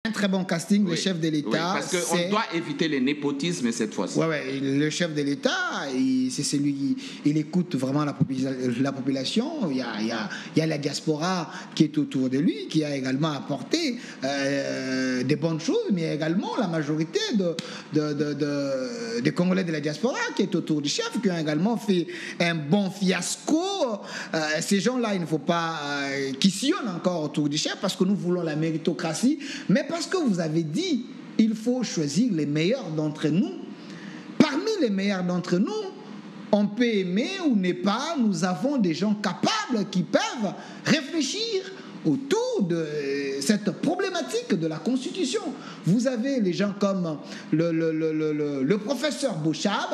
Un très bon casting, le chef de l'État. Oui, parce qu'on doit éviter les népotismes cette fois-ci. Oui, le chef de l'État, c'est celui il écoute vraiment la population. Il y a la diaspora qui est autour de lui, qui a également apporté des bonnes choses, mais également la majorité des Congolais de la diaspora qui est autour du chef, qui ont également fait un bon fiasco. Ces gens-là, il ne faut pas qu'ils sillonnent encore autour du chef, parce que nous voulons la méritocratie, mais parce que vous avez dit, il faut choisir les meilleurs d'entre nous. Parmi les meilleurs d'entre nous, on peut aimer ou ne pas, nous avons des gens capables qui peuvent réfléchir autour de cette problématique de la Constitution. Vous avez les gens comme le professeur Bouchab,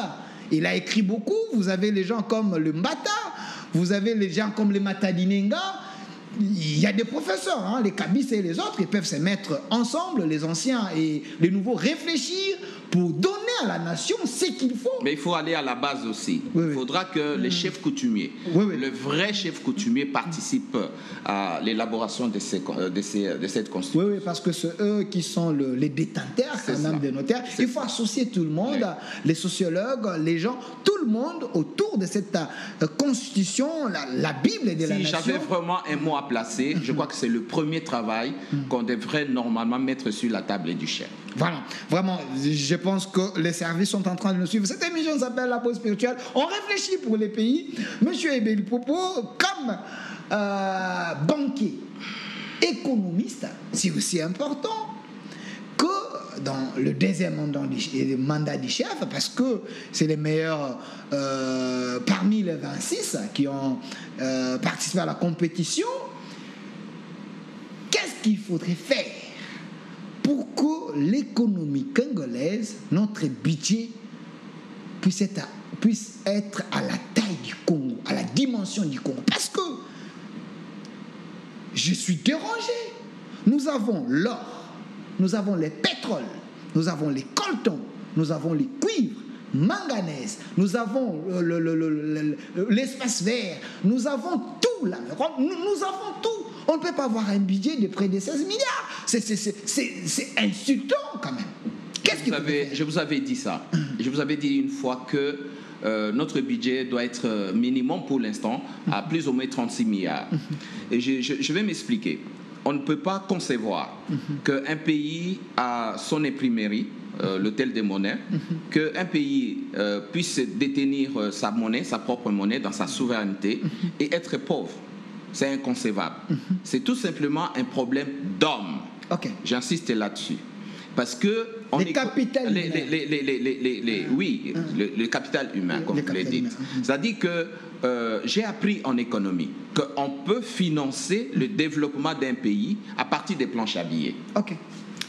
il a écrit beaucoup. Vous avez les gens comme le Mbata, vous avez les gens comme les Matadinenga. Il y a des professeurs, hein, les Kabis et les autres, ils peuvent se mettre ensemble, les anciens et les nouveaux, réfléchir pour donner à la nation ce qu'il faut. Mais il faut aller à la base aussi. Il faudra que les chefs coutumiers, le vrai chef coutumier, participe à l'élaboration de cette constitution. Oui, parce que c'est eux qui sont les détenteurs quand même des notaires. Il faut associer tout le monde, les sociologues, les gens, tout le monde autour de cette constitution, la Bible et de la nation. Si j'avais vraiment un mot à placer, je crois que c'est le premier travail qu'on devrait normalement mettre sur la table du chef. Voilà, vraiment, je pense que les services sont en train de nous suivre. Cette émission s'appelle La Pause Spirituelle. On réfléchit pour les pays. Monsieur Ebeli Popo, comme banquier, économiste, c'est aussi important que dans le deuxième mandat du chef, parce que c'est les meilleurs parmi les 26 qui ont participé à la compétition. Qu'est-ce qu'il faudrait faire pour que l'économie congolaise, notre budget, puisse être à la taille du Congo, à la dimension du Congo? Parce que je suis dérangé. Nous avons l'or, nous avons les pétroles, nous avons les coltons, nous avons les cuivres, manganèse, nous avons l'espace vert, nous avons tout là. Nous avons tout. On ne peut pas avoir un budget de près de 16 milliards. C'est insultant quand même. Qu'est-ce que je vous avais dit ça. Je vous avais dit une fois que notre budget doit être minimum pour l'instant à plus ou moins 36 milliards. Et je vais m'expliquer. On ne peut pas concevoir qu'un pays a son imprimerie, l'hôtel des monnaies, qu'un pays puisse détenir sa monnaie, sa propre monnaie dans sa souveraineté et être pauvre. C'est inconcevable. C'est tout simplement un problème d'homme. J'insiste là-dessus. Parce que le capital humain. Le capital humain, comme vous l'avez dit. C'est-à-dire que j'ai appris en économie qu'on peut financer le développement d'un pays à partir des planches à billets.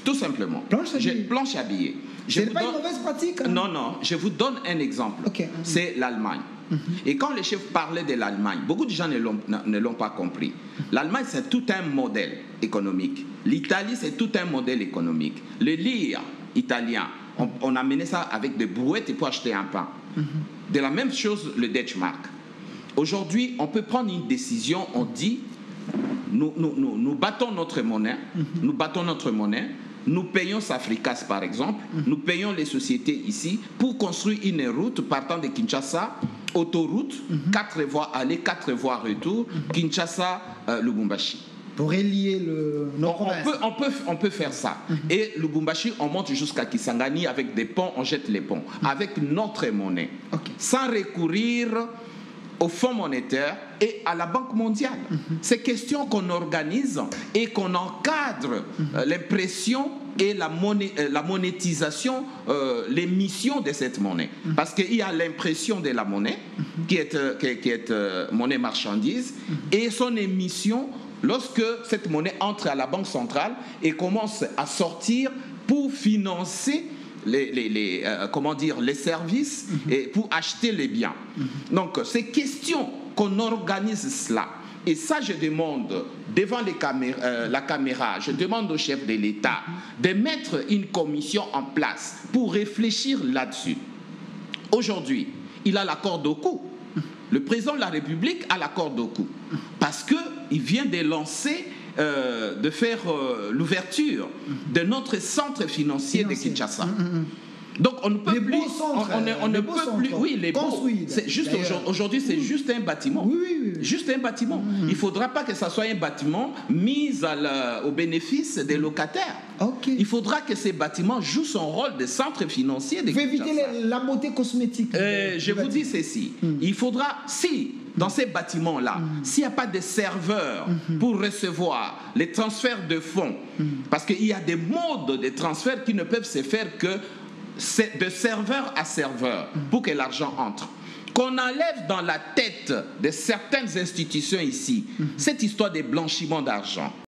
Tout simplement. Planche à billets. C'est pas une mauvaise pratique. Hein? Non, je vous donne un exemple. C'est l'Allemagne. Et quand les chefs parlaient de l'Allemagne, beaucoup de gens ne l'ont pas compris. L'Allemagne, c'est tout un modèle économique. L'Italie, c'est tout un modèle économique. Le lire italien, on a mené ça avec des brouettes pour acheter un pain. De la même chose, le Deutschmark. Aujourd'hui, on peut prendre une décision, on dit, nous battons notre monnaie, nous payons Safricas par exemple, nous payons les sociétés ici pour construire une route partant de Kinshasa, autoroute, 4 voies aller, 4 voies retour, Kinshasa, Lubumbashi. Pour relier on peut faire ça. Et Lubumbashi, on monte jusqu'à Kisangani avec des ponts, on jette les ponts, avec notre monnaie, sans recourir au Fonds monétaire et à la Banque mondiale. C'est question qu'on organise et qu'on encadre l'impression et la monétisation, l'émission de cette monnaie. Parce qu'il y a l'impression de la monnaie, qui est monnaie marchandise, et son émission lorsque cette monnaie entre à la Banque centrale et commence à sortir pour financer les services et pour acheter les biens. Donc, c'est question qu'on organise cela. Et ça, je demande, devant la caméra, je demande au chef de l'État de mettre une commission en place pour réfléchir là-dessus. Aujourd'hui, il a la corde au cou. Le président de la République a la corde au cou. Parce qu'il vient de lancer l'ouverture de notre centre financier de Kinshasa. Donc on ne peut les plus, beaux centres, on ne peut plus, oui, les construits. C'est juste aujourd'hui, c'est juste un bâtiment. Oui. Juste un bâtiment. Il ne faudra pas que ça soit un bâtiment mis au bénéfice des locataires. Il faudra que ces bâtiments jouent son rôle de centre financier de Kinshasa. Faut éviter la beauté cosmétique. Je vous dis ceci. Il faudra, si dans ces bâtiments-là, s'il n'y a pas de serveurs pour recevoir les transferts de fonds, parce qu'il y a des modes de transfert qui ne peuvent se faire que de serveur à serveur pour que l'argent entre. Qu'on enlève dans la tête de certaines institutions ici cette histoire de blanchiment d'argent.